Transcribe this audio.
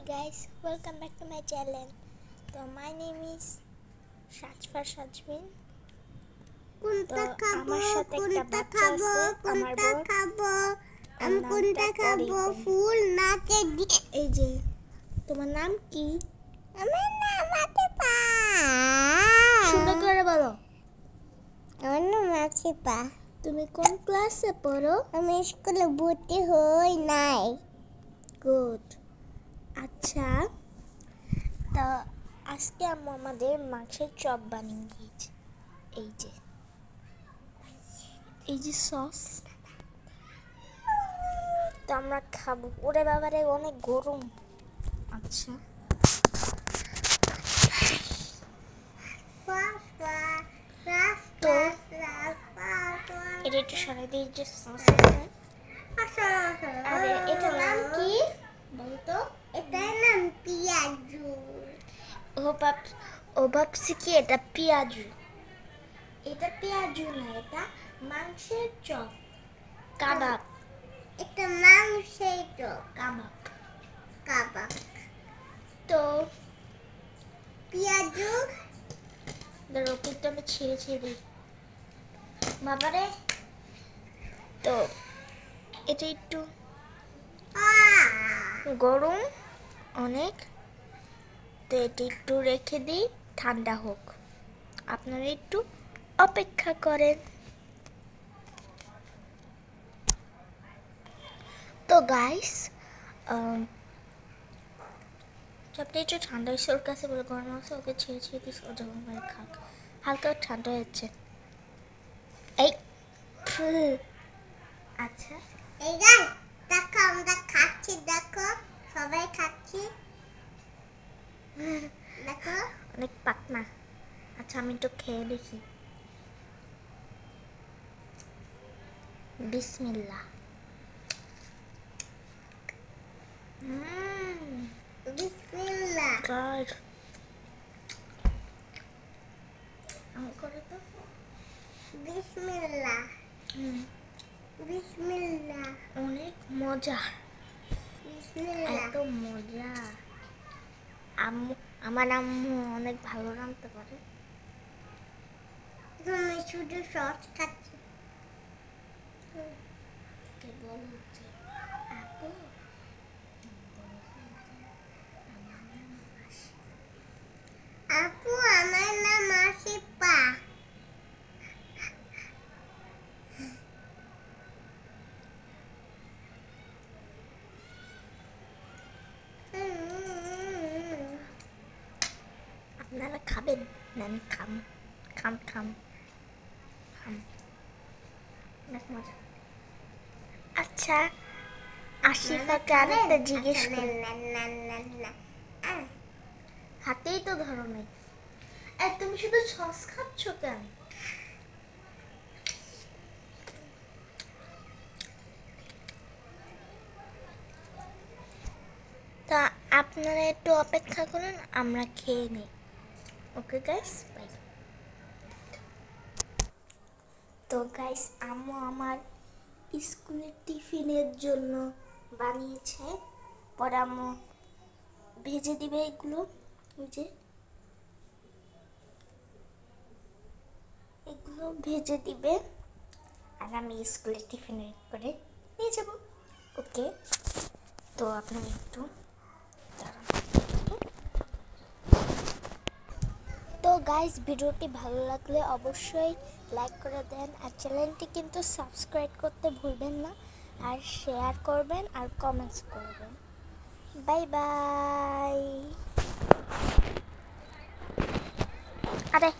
guys, welcome back to my channel. So my name is Shajfar Shajmin. তো আমার সাথে একটা বাচ্চা আছে, আমার বোন। আমি কোনটা খাবো? ফুল নাকে দিয়ে। এই যে তোমার নাম কি? আমার নাম আতিফা। সুন্দর করে বলো। আমার নাম আতিফা। তুমি কোন ক্লাসে পড়ো? আমি স্কুলে ভর্তি হই নাই। গুড। আচ্ছা, তো আজকে আম্মু আমাদের মাংসের চপ বানিয়ে দিয়েছে। এই যে সস, তো আমরা খাবো। ওরে বাবারে, অনেক গরম। আচ্ছা, তো এটা একটু সরাই দিয়ে, যে সস আছে। আরে এটার নাম কি বলতো? এটার নাম পিয়াজু। ও ভাবছি কি এটা পিয়াজু। এটা পিয়াজু না, এটা মাংসের চপ, কাবাব। এটা মাংসের চপ, কাবাব। তো পিয়াজু রোটিটা আমি ছেড়ে দিই বাবারে। তো এটা একটু গরম অনেক, তো এটা একটু রেখে দিই ঠান্ডা হোক। আপনারা একটু অপেক্ষা করেন। তো গাইস, চপটা একটু ঠান্ডা হয়েছে, ওর কাছে বলে গরম আছে, ওকে ছেড়ে দিস, ও যখন খাক হালকা ঠান্ডা হচ্ছে। এই আচ্ছা, এই গাইস দেখো, আমরা খাচ্ছি, দেখো সবাই খাচ্ছি, দেখো অনেক পাতলা। আচ্ছা, আমি একটু খেয়ে দেখি। বিসমিল্লাহ। বিসমিল্লাহ। গড, আমি করে তো। বিসমিল্লাহ। বিসমিল্লাহ। অনেক মজা। বিসমিল্লাহ। এত মজা। আমার আম্মু অনেক ভালো রাঁধতে পারে। আমি শুধু সস খাচ্ছি। আপু, আমার নাম আসিফা। আপনারা খাবেন? নেন, খাম। অনেক মজা। আচ্ছা, আসিফাকে আরেকটা জিজ্ঞেস করি। হাতেই তো ধরো নাই। তুমি শুধু সস খাচ্ছ কেন? তা আপনারা একটু অপেক্ষা করুন, আমরা খেয়ে নিই। Okay guys, bye. তো গাইস, আম্মু আমার স্কুলের টিফিনের জন্য বানিয়েছে। পরে আম্মু ভেজে দিবে এগুলো, এগুলো ভেজে দিবে, আর আমি স্কুলের টিফিনে করে নিয়ে যাব। ওকে, তো আপনারা একটু তো গাইস, ভিডিওটি ভালো লাগলে অবশ্যই লাইক করে দেন, আর চ্যানেলটি কিন্তু সাবস্ক্রাইব করতে ভুলবেন না, আর শেয়ার করবেন আর কমেন্টস করবেন। Bye bye. আরে